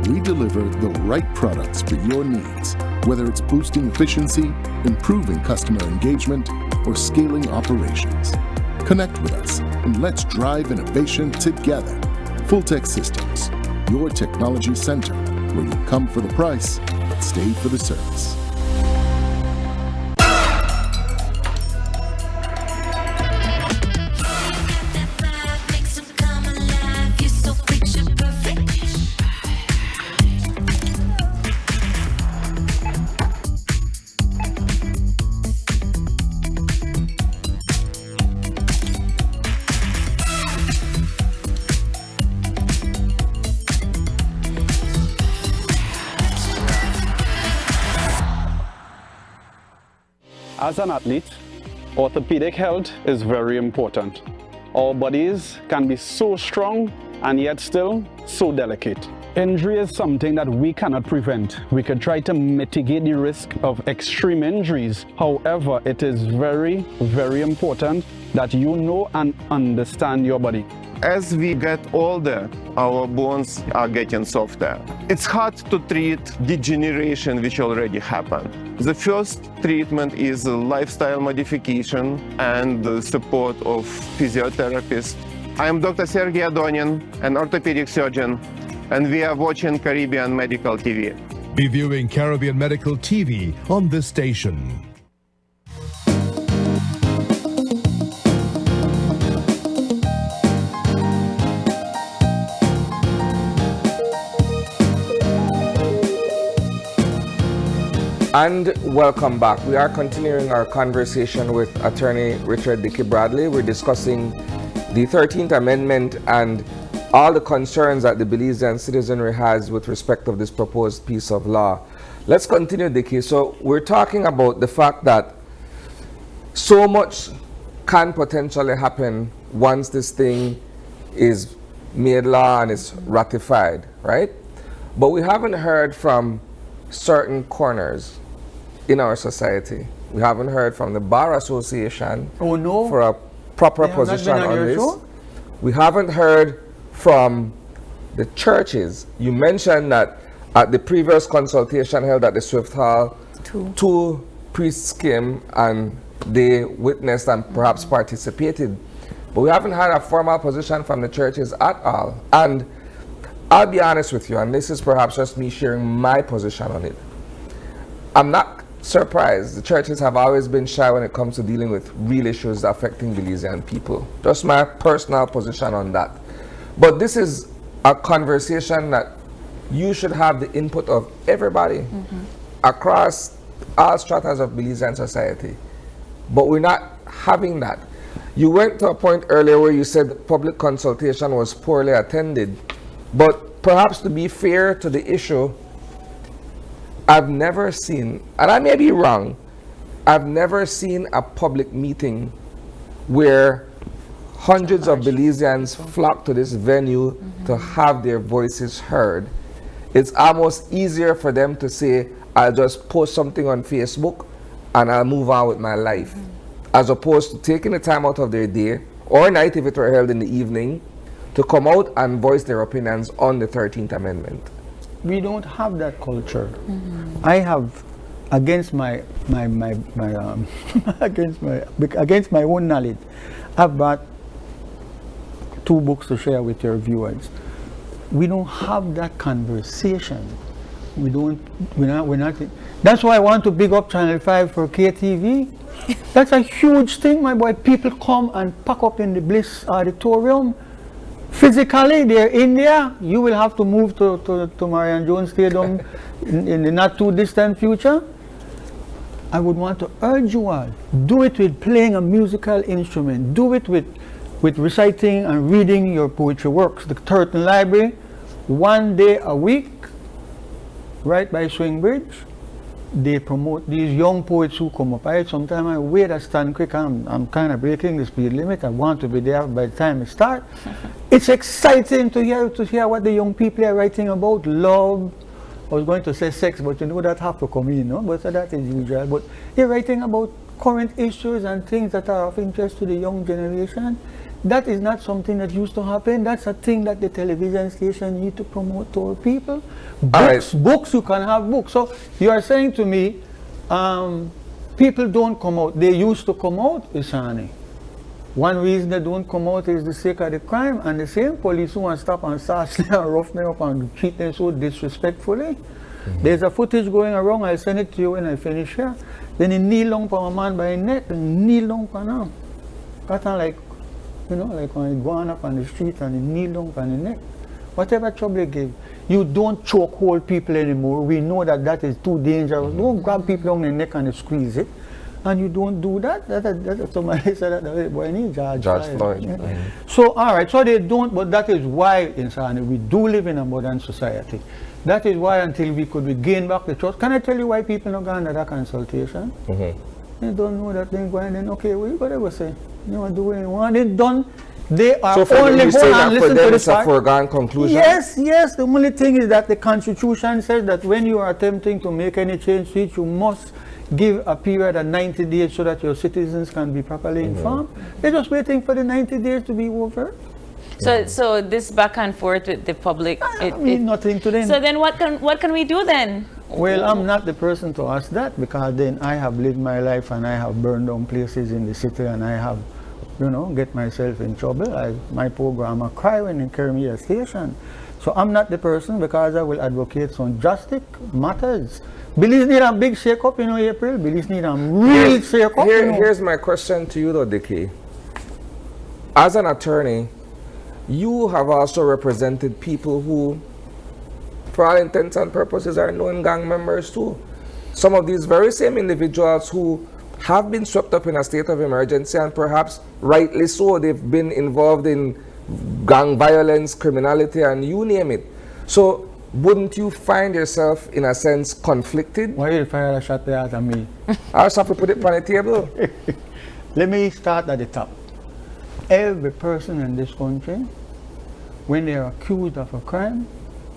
We deliver the right products for your needs, whether it's boosting efficiency, improving customer engagement, or scaling operations. Connect with us and let's drive innovation together. Fulltech Systems, your technology center, where you come for the price, but stay for the service. As an athlete, orthopedic health is very important. Our bodies can be so strong and yet still so delicate. Injury is something that we cannot prevent. We could try to mitigate the risk of extreme injuries. However, it is very, very important that you know and understand your body. As we get older, our bones are getting softer. It's hard to treat degeneration which already happened. The first treatment is lifestyle modification and the support of physiotherapists. I am Dr. Sergey Adonin, an orthopedic surgeon, and we are watching Caribbean Medical TV. Reviewing Caribbean Medical TV on this station. And welcome back. We are continuing our conversation with attorney Richard Dickie Bradley. We're discussing the 13th Amendment and all the concerns that the Belizean citizenry has with respect of this proposed piece of law. Let's continue, Dickie. So we're talking about the fact that so much can potentially happen once this thing is made law and is ratified, right? But we haven't heard from certain corners in our society. We haven't heard from the Bar Association for a proper position on this. We haven't heard from the churches. You mentioned that at the previous consultation held at the Swift Hall, two priests came and they witnessed and perhaps participated. But we haven't had a formal position from the churches at all. And I'll be honest with you, and this is perhaps just me sharing my position on it. I'm not surprised. The churches have always been shy when it comes to dealing with real issues affecting Belizean people. Just my personal position on that. But this is a conversation that you should have the input of everybody across all stratas of Belizean society. But we're not having that. You went to a point earlier where you said public consultation was poorly attended. But perhaps to be fair to the issue, I've never seen, and I may be wrong, I've never seen a public meeting where hundreds of Belizeans flock to this venue to have their voices heard. It's almost easier for them to say, I'll just post something on Facebook and I'll move on with my life, as opposed to taking the time out of their day or night, if it were held in the evening, to come out and voice their opinions on the 13th Amendment. We don't have that culture. I have, against my against my own knowledge, I've brought 2 books to share with your viewers. We don't have that conversation. We're not. That's why I want to big up Channel 5 for KTV. That's a huge thing, my boy. People come and pack up in the Bliss Auditorium. Physically, they're in there. You will have to move to Marion Jones Stadium in the not too distant future. I would want to urge you all, do it with playing a musical instrument. Do it with reciting and reading your poetry works. The Turton Library, 1 day a week, right by Swing Bridge, they promote these young poets who come up. Sometimes I wait at stand quick, I'm kind of breaking the speed limit. I want to be there by the time it starts. It's exciting to hear what the young people are writing about. Love, I was going to say sex, but you know that have to come in, no? But so that is usual. But they're writing about current issues and things that are of interest to the young generation. That is not something that used to happen. That's a thing that the television station need to promote to our people. Books, you can have books. So you are saying to me, people don't come out. They used to come out, Isani. One reason they don't come out is the sake of the crime, and the same police who want to stop and sass them and rough them up and treat them so disrespectfully. There's a footage going around. I'll send it to you when I finish here. Then he kneel down for a man by his neck and kneel down for him. Got on like, you know, like when he going up on the street and he kneel down on the neck. Whatever trouble you give, you don't choke hold people anymore. We know that that is too dangerous. Don't grab people on the neck and squeeze it. And you don't do that. Somebody said that, boy, I need George Floyd. Yeah. So, all right, so they don't, but that is why, Insani, we do live in a modern society. That is why until we could regain back the trust. Can I tell you why people don't go under that consultation? They don't know that they're going, then, okay, well, you got to say. You want to do what you want, it's done. They are so for only them, you say going that and for listen them to it's the a foregone conclusion? Yes, yes. The only thing is that the Constitution says that when you are attempting to make any change to it, you must give a period of 90 days so that your citizens can be properly informed. They're just waiting for the 90 days to be over. So this back and forth with the public, it means nothing to them. So then what can we do then? Well, I'm not the person to ask that, because then I have lived my life and I have burned down places in the city and I have, you know, get myself in trouble. My programmer cry when they carry me to a station. So I'm not the person, because I will advocate some drastic matters. Belize need a big shake-up, you know, April. Belize need a real shake-up. Here's my question to you though, Dickie. As an attorney, you have also represented people who, for all intents and purposes, are known gang members too. Some of these very same individuals who have been swept up in a state of emergency, and perhaps rightly so, they've been involved in gang violence, criminality, and you name it. So wouldn't you find yourself, in a sense, conflicted? Why you fire a shot there at me? I just have to put it on the table. Let me start at the top. Every person in this country, when they are accused of a crime,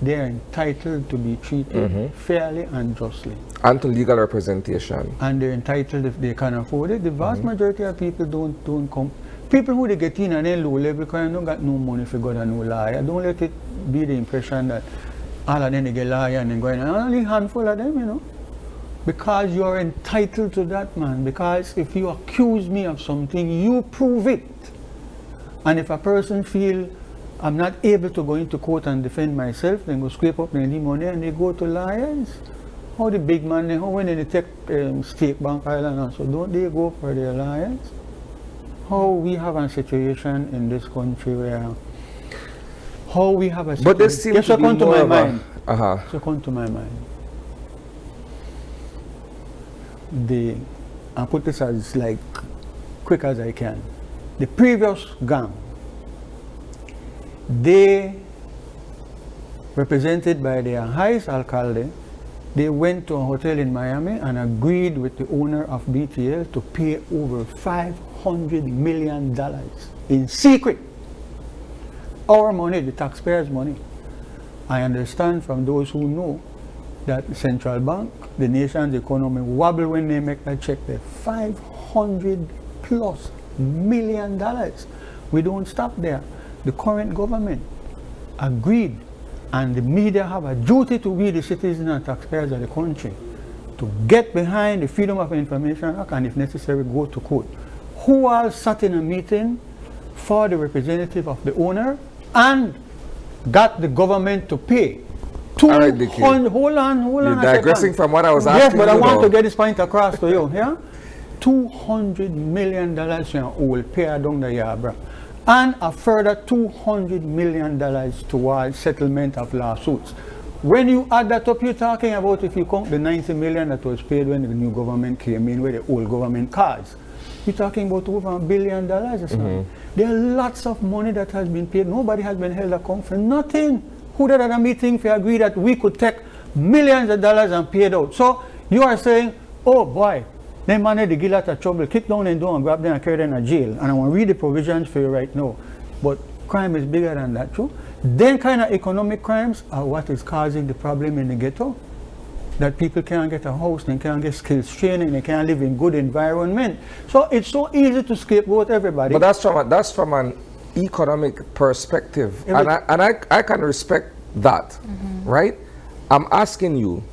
they are entitled to be treated fairly and justly. And to legal representation. And they're entitled if they can afford it. The vast majority of people don't come. People who they get in and then low level crime don't got no money for God and no lawyer. Don't let it be the impression that all of them they get lawyer and then going on. Only a handful of them, you know. Because you are entitled to that, man. Because if you accuse me of something, you prove it. And if a person feel I'm not able to go into court and defend myself, then go scrape up any money and they go to lawyers. How the big man, how when they take State Bank Island, so don't they go for their lawyers? How we have a situation in this country where, how we have a situation. But this seems to be come to more my of mind. So come to my mind. I put this as like quick as I can. The previous gang, they, represented by their highest alcalde, They went to a hotel in Miami and agreed with the owner of BTL to pay over $500 million in secret. Our money, the taxpayers' money. I understand from those who know that the central bank, the nation's economy wobble when they make that check there. $500+ million. We don't stop there. The current government agreed, and the media have a duty to be the citizens and taxpayers of the country to get behind the Freedom of Information Act and if necessary go to court. Who all sat in a meeting for the representative of the owner and got the government to pay? All right, Dickie. Hold on. You're digressing from what I was Yes, asking but you I want though. to get this point across to you. Yeah? $200 million you old pay down the yard, and a further $200 million towards settlement of lawsuits. When you add that up, you're talking about, if you count the $90 million that was paid when the new government came in with the old government cards, you're talking about over $1 billion or something. There are lots of money that has been paid. Nobody has been held accountable for nothing. Who did at a meeting for agree that we could take millions of dollars and pay it out? So you are saying, oh boy, they managed to get out of trouble, kick down and down and grab them and carry them in jail. And I want to read the provisions for you right now. But crime is bigger than that, true? Then kind of economic crimes are what is causing the problem in the ghetto. That people can't get a house, they can't get skills training, they can't live in good environment. So it's so easy to scapegoat everybody. But that's from an economic perspective, and I can respect that, right? I'm asking you,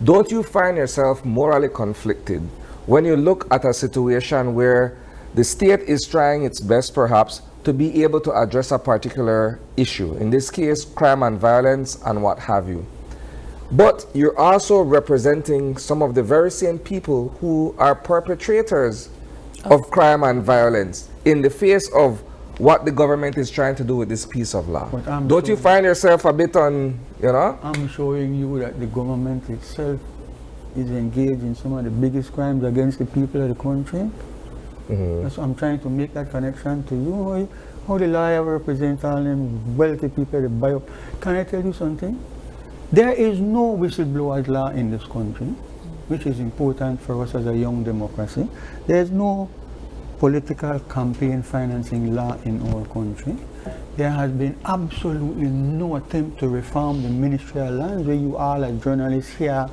don't you find yourself morally conflicted when you look at a situation where the state is trying its best, perhaps, to be able to address a particular issue, in this case, crime and violence and what have you, but you're also representing some of the very same people who are perpetrators of crime and violence in the face of what the government is trying to do with this piece of law? Don't you find yourself a bit on, you know? I'm showing you that the government itself is engaged in some of the biggest crimes against the people of the country. That's why I'm trying to make that connection to you. How the lawyer represents all them wealthy people, they buy up. Can I tell you something? There is no whistleblowers law in this country, which is important for us as a young democracy. There is no political campaign financing law in our country. There has been absolutely no attempt to reform the ministerial lands, where you all as journalists here.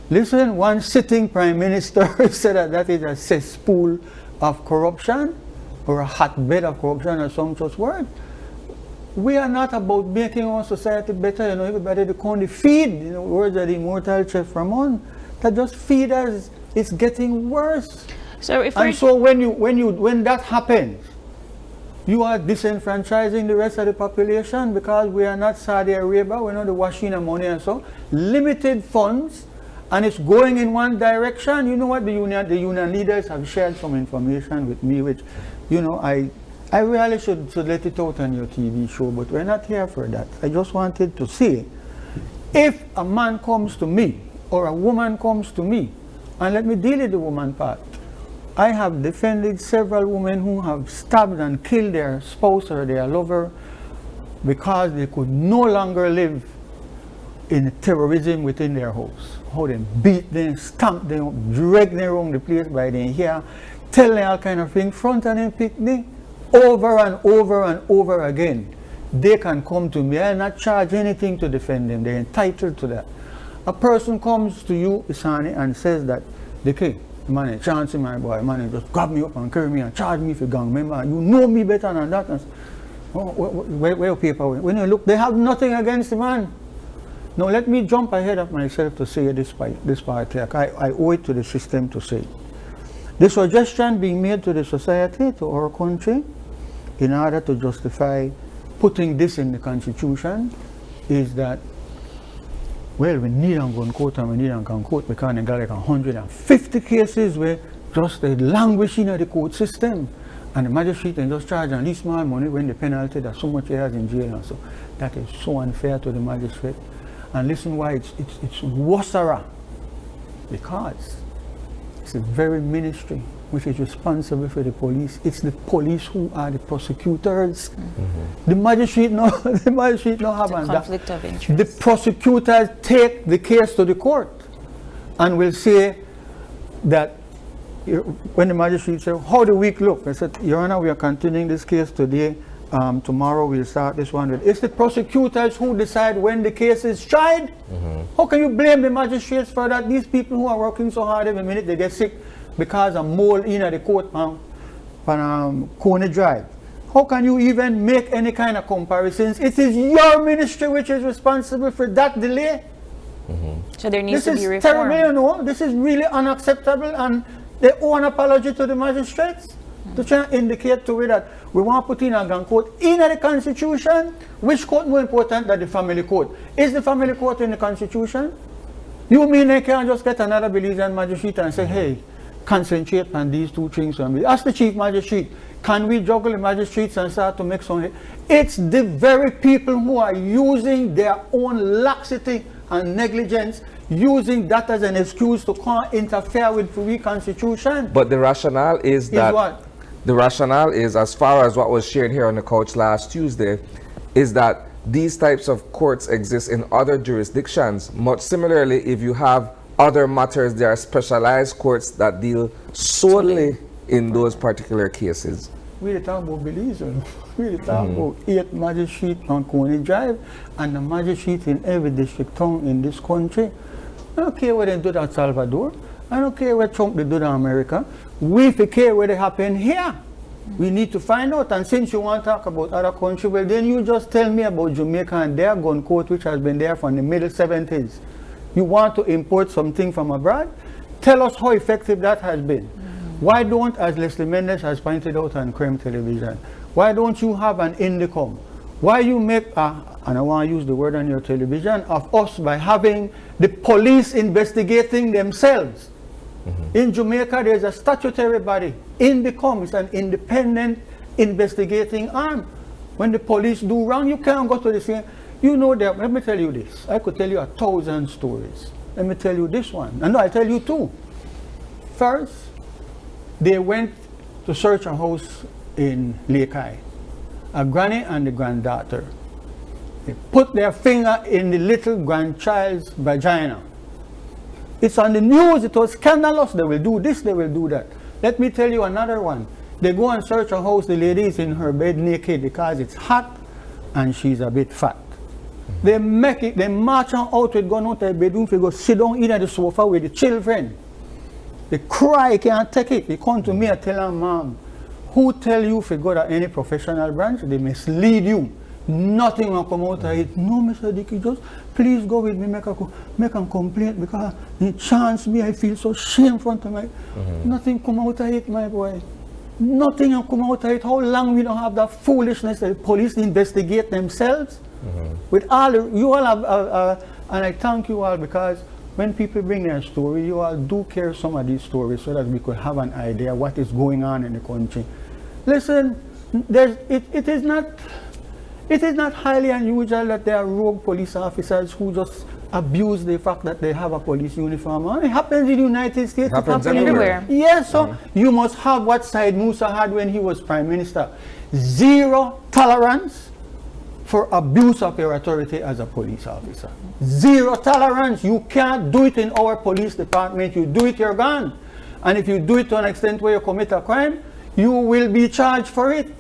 Listen, one sitting prime minister said that is a cesspool of corruption or a hotbed of corruption or some such word. We are not about making our society better, you know, everybody to only feed, you know, words of the immortal Chef Ramon, that just feed us, it's getting worse. So if and so when that happens, you are disenfranchising the rest of the population, because we are not Saudi Arabia, we're not the washing of money and so. Limited funds, and it's going in one direction. You know what, the union leaders have shared some information with me, which, you know, I really should let it out on your TV show, but we're not here for that. I just wanted to say, if a man comes to me, or a woman comes to me, and let me deal with the woman part, I have defended several women who have stabbed and killed their spouse or their lover because they could no longer live in terrorism within their house. How they beat them, stamp them, drag them around the place by their hair, tell them all kind of things, front and them picnic, over and over and over again. They can come to me. I not charge anything to defend them. They're entitled to that. A person comes to you, Isani, and says that, Dickie, man, chance my boy, man, just grab me up and carry me and charge me for gang member. You know me better than that. And, where your paper? When you look, they have nothing against the man. Now let me jump ahead of myself to say this part here. I owe it to the system to say. The suggestion being made to the society, to our country, in order to justify putting this in the Constitution, is that, well, we need to go in court and we need to go in court because they got like 150 cases where just the languishing of the court system, and the magistrate can just charge and least small money when the penalty that so much years in jail and so. That is so unfair to the magistrate. And listen why it's worse, because it's the very ministry which is responsible for the police. It's the police who are the prosecutors. The magistrate no have It's a conflict of interest. The prosecutors take the case to the court and will say that when the magistrate says, how the week look? I said, Your Honor, we are continuing this case today. Tomorrow we'll start this one. It's the prosecutors who decide when the case is tried. How can you blame the magistrates for that? These people who are working so hard every minute, they get sick because of mold in the court on Coney Drive. How can you even make any kind of comparisons? It is your ministry which is responsible for that delay. So there needs to be reform. This is terrible, you know. This is really unacceptable, and they owe an apology to the magistrates to try and indicate to me that we want to put in a gun court in the Constitution. Which court more important than the family court? Is the family court in the Constitution? You mean they can't just get another Belizean magistrate and say, hey, concentrate on these two things for me? Ask the chief magistrate, can we juggle the magistrates and start to make some? It's the very people who are using their own laxity and negligence, using that as an excuse to interfere with the Constitution. But the rationale is that what? The rationale is, as far as what was shared here on the couch last Tuesday, is that these types of courts exist in other jurisdictions. Much similarly, if you have other matters, there are specialized courts that deal solely in those particular cases. We talk about Belize, we talk about 8 magistrates on Coney Drive and the magistrate in every district town in this country. I don't care what they do at El Salvador. I don't care what Trump they do in America. We care what they happen here. We need to find out. And since you want to talk about other countries, well, then you just tell me about Jamaica and their gun code, which has been there from the middle 70s. You want to import something from abroad? Tell us how effective that has been. Why don't, as Leslie Mendes has pointed out on Crime Television, why don't you have an indicum? Why you make, and I want to use the word on your television, of us by having the police investigating themselves. In Jamaica, there's a statutory body, indicum, it's an independent investigating arm. When the police do wrong, you can't go to the same. You know that, let me tell you this. I could tell you 1,000 stories. Let me tell you this one. And I'll tell you 2. First, they went to search a house in Lake Eye. A granny and the granddaughter. They put their finger in the little grandchild's vagina. It's on the news, it was scandalous. They will do this, they will do that. Let me tell you another one. They go and search a house, the lady is in her bed naked because it's hot and she's a bit fat. They march her out with gun out of the bedroom, they go sit down in the sofa with the children. They cry, can't take it. They come to me and tell her, Mom, who tell you if you go to any professional branch, they mislead you. Nothing will come out of it. No, Mr. Dickie, just please go with me, make a complaint because the chance me, I feel so shame in front of my. Nothing come out of it, my boy. Nothing will come out of it. How long we don't have that foolishness that the police investigate themselves? With all, you all have, and I thank you all because when people bring their story, you all do care some of these stories so that we could have an idea what is going on in the country. Listen, it is not highly unusual that there are rogue police officers who just abuse the fact that they have a police uniform on. It happens in the United States. It happens everywhere. Yes, so you must have what Syed Musa had when he was Prime Minister. 0 tolerance for abuse of your authority as a police officer. 0 tolerance. You can't do it in our police department. You do it, you're gone. And if you do it to an extent where you commit a crime, you will be charged for it.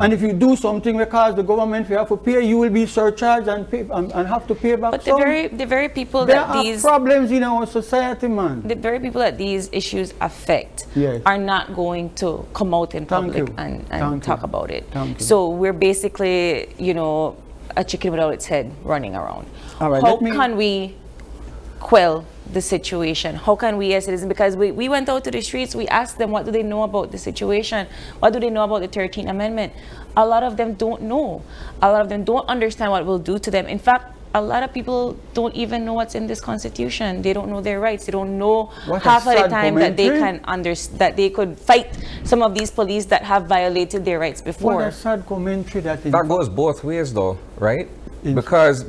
And if you do something because the government will have to pay, you will be surcharged and have to pay back. But the very people there that are these problems in our society, man. The very people that these issues affect Yes. are not going to come out in Thank public you. and Thank talk you. about it. Thank you. So we're basically, a chicken without its head running around. All right, How let me- can we quell the situation? How can we as citizens, because we went out to the streets, we asked them what do they know about the situation, what do they know about the 13th Amendment. A lot of them don't know. A lot of them don't understand what it will do to them. In fact, a lot of people don't even know what's in this Constitution. They don't know their rights. They don't know What a half of the sad time that they commentary. can that they could fight some of these police that have violated their rights What before. a sad commentary that is. That goes both ways though, right? In- Because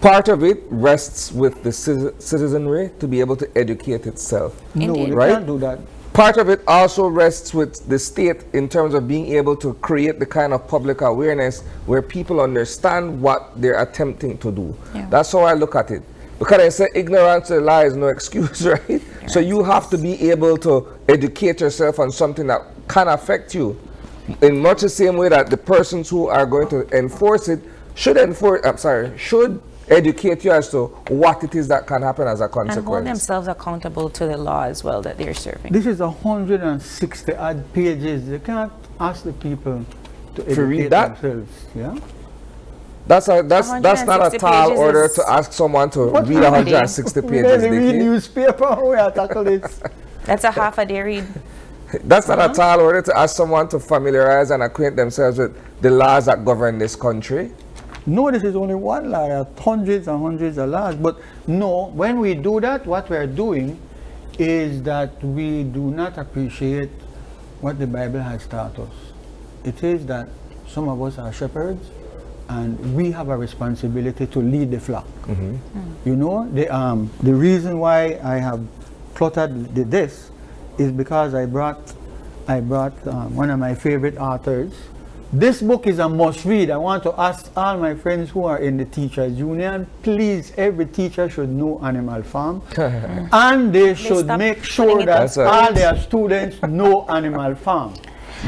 part of it rests with the citizenry to be able to educate itself. No, Indeed. they Right? can't do that. Part of it also rests with the state in terms of being able to create the kind of public awareness where people understand what they're attempting to do. Yeah. That's how I look at it. Because I say ignorance to lie is no excuse, right? So you have to be able to educate yourself on something that can affect you. In much the same way that the persons who are going to enforce it should educate you as to what it is that can happen as a And hold consequence. themselves accountable to the law as well that they're serving. This is 160 odd pages. You can't ask the people to To read educate that? themselves. Yeah. That's not a 160 tall pages order is- to ask someone to What read kind of 160 We pages. read Dickie. newspaper. We are tackle this. That's a half a day read. That's not a tall order to ask someone to familiarize and acquaint themselves with the laws that govern this country. No, this is only one law. There are hundreds and hundreds of laws. But no, when we do that, what we are doing is that we do not appreciate what the Bible has taught us. It is that some of us are shepherds and we have a responsibility to lead the flock. You know, the reason why I have plotted this is because I brought one of my favorite authors. This book is a must read. I want to ask all my friends who are in the teachers union, please, every teacher should know Animal Farm. And they should stop make putting sure it that That's right. all their students know Animal Farm.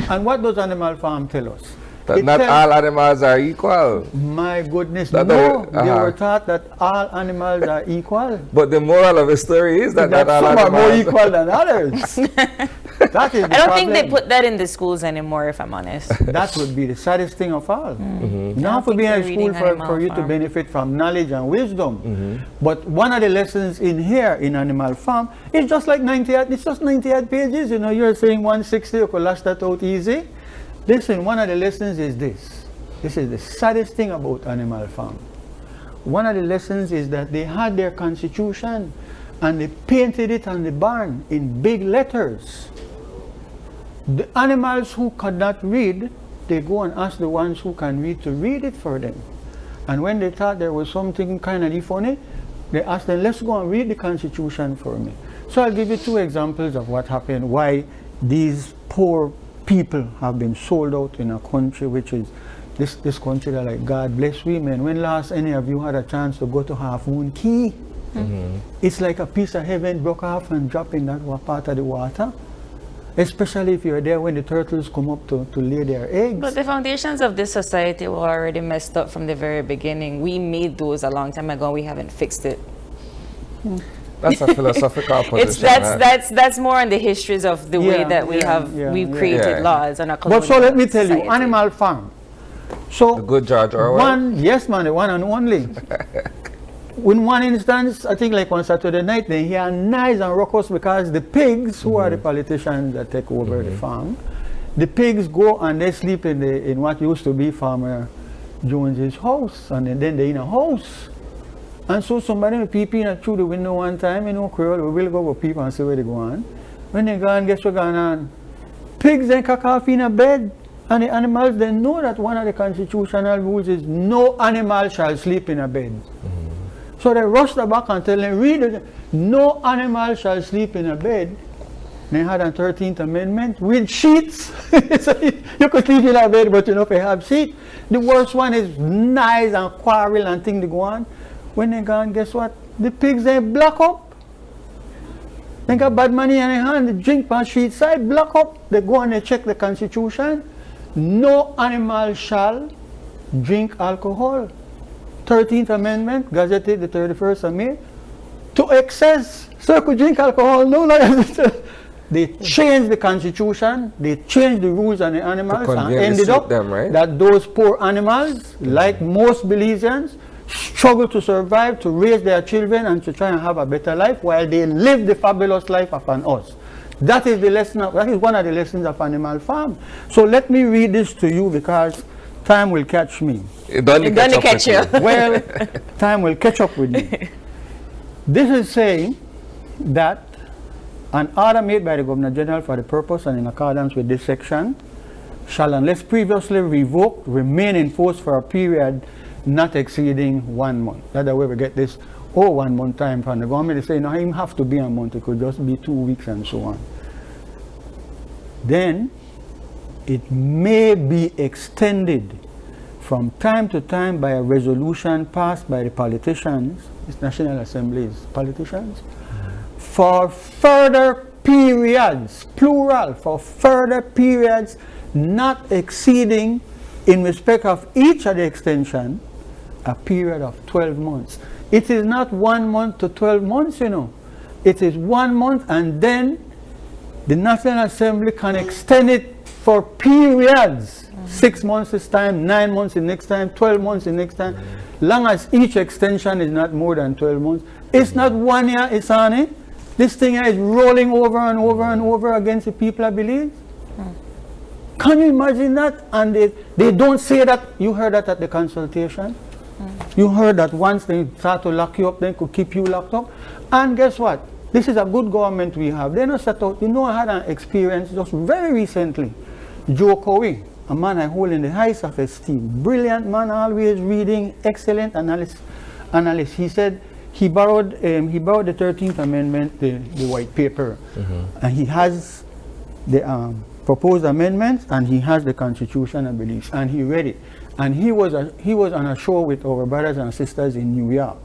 And what does Animal Farm tell us? That It not tells- all animals are equal. My goodness, That no. they- They uh-huh. were taught that all animals are equal. But the moral of the story is that That not all some are more animals. equal than others. That is the I don't think they problem. put that in the schools anymore, if I'm honest. That would be the saddest thing of all. Mm-hmm. Now for think being they're in school reading for Animal you to Farm. benefit from knowledge and wisdom. Mm-hmm. But one of the lessons in here in Animal Farm is just like 90 odd, it's just 90 odd pages. You know, you're saying 160, you could lash that out easy. Listen, one of the lessons is this. This is the saddest thing about Animal Farm. One of the lessons is that they had their constitution and they painted it on the barn in big letters. The animals who could not read, they go and ask the ones who can read to read it for them. And when they thought there was something kind of funny, they asked them, let's go and read the Constitution for me. So I'll give you two examples of what happened, why these poor people have been sold out in a country which is this country that, like, God bless women. When last any of you had a chance to go to Half Moon Key? It's like a piece of heaven broke off and dropped in that part of the water. Especially if you're there when the turtles come up to lay their eggs. But the foundations of this society were already messed up from the very beginning. We made those a long time ago. We haven't fixed it. That's a philosophical position. It's right? that's more on the histories of the way Yeah, that we've created Yeah. laws on a But colonial so let me tell you, society. Animal Farm. So The good George Orwell. yes man, the one and only. In one instance, I think like one Saturday night, they hear nice and raucous because the pigs, who are the politicians that take over the farm, the pigs go and they sleep in what used to be Farmer Jones's house, and then they're in a house. And so somebody will peep in through the window one time, you know, Creole, we will go peep and see where they go on. When they go on, guess what going on? Pigs then cock off in a bed. And the animals, they know that one of the constitutional rules is no animal shall sleep in a bed. So they rush the back and tell them, read it, no animal shall sleep in a bed. They had a 13th Amendment with sheets. So you could sleep in a bed, but you know, if you have sheets. The worst one is knives and quarrel and things to go on. When they go on, guess what? The pigs, they block up. They got bad money in their hand, they drink on street side, block up. They go and they check the Constitution. No animal shall drink alcohol. 13th Amendment, gazetted the 31st of May, to excess. So you could drink alcohol no longer. They changed the Constitution, they changed the rules on the animals, and conveniently ended suit up them, right? that those poor animals, like most Belizeans, struggle to survive, to raise their children, and to try and have a better life while they live the fabulous life upon us. That is the lesson. That is one of the lessons of Animal Farm. So let me read this to you because time will catch me. It doesn't catch you. Well, time will catch up with me. This is saying that an order made by the Governor General for the purpose and in accordance with this section shall, unless previously revoked, remain in force for a period not exceeding 1 month. That's the way we get this, 1 month time from the government. They say, no, it have to be a month, it could just be 2 weeks and so on. Then, it may be extended from time to time by a resolution passed by the politicians, this National Assembly's politicians, for further periods, plural, for further periods not exceeding, in respect of each of the extension, a period of 12 months. It is not 1 month to 12 months, you know. It is 1 month, and then the National Assembly can extend it for periods. 6 months this time, 9 months the next time, 12 months the next time. Long as each extension is not more than 12 months. It's not 1 year, it's on it. This thing is rolling over and over and over against the people of Belize. Can you imagine that? And they don't say that. You heard that at the consultation. You heard that once they start to lock you up, they could keep you locked up. And guess what? This is a good government we have. They not set out. You know, I had an experience just very recently. Joe Cowie, a man I hold in the highest of esteem. Brilliant man, always reading, excellent analyst. He said he borrowed the 13th Amendment, the white paper, and he has the proposed amendments, and he has the Constitution of Belize, and he read it. And he was on a show with our brothers and sisters in New York,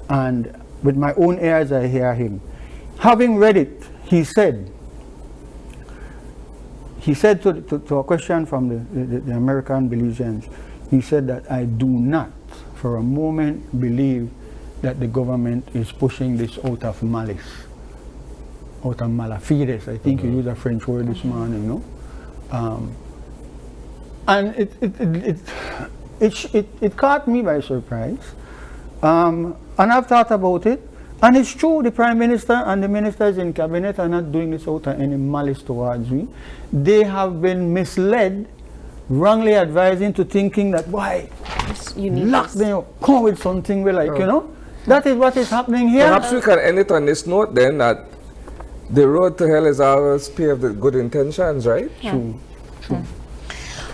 and with my own ears I hear him. Having read it, he said to a question from the American Belizeans, he said that I do not for a moment believe that the government is pushing this out of malice, out of malafides. I think you used a French word this morning, no? And it caught me by surprise. And I've thought about it. And it's true, the Prime Minister and the ministers in Cabinet are not doing this out of any malice towards me. They have been misled, wrongly advising to thinking that, why, lock them up, come with something we like, you know? That is what is happening here. Perhaps we can end it on this note then, that the road to hell is always paved with good intentions, right? Yeah. True.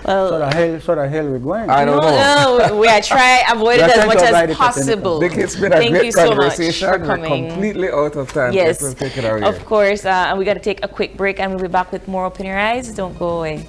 Well, sort of hell we're going. I don't know. No, we are trying to avoid it as much as possible. Dickie, it's been a Thank great you so conversation. much for coming. We're completely out of time. Yes, We'll take it out of here. course. And we got to take a quick break, and we'll be back with more Open Your Eyes. Don't go away.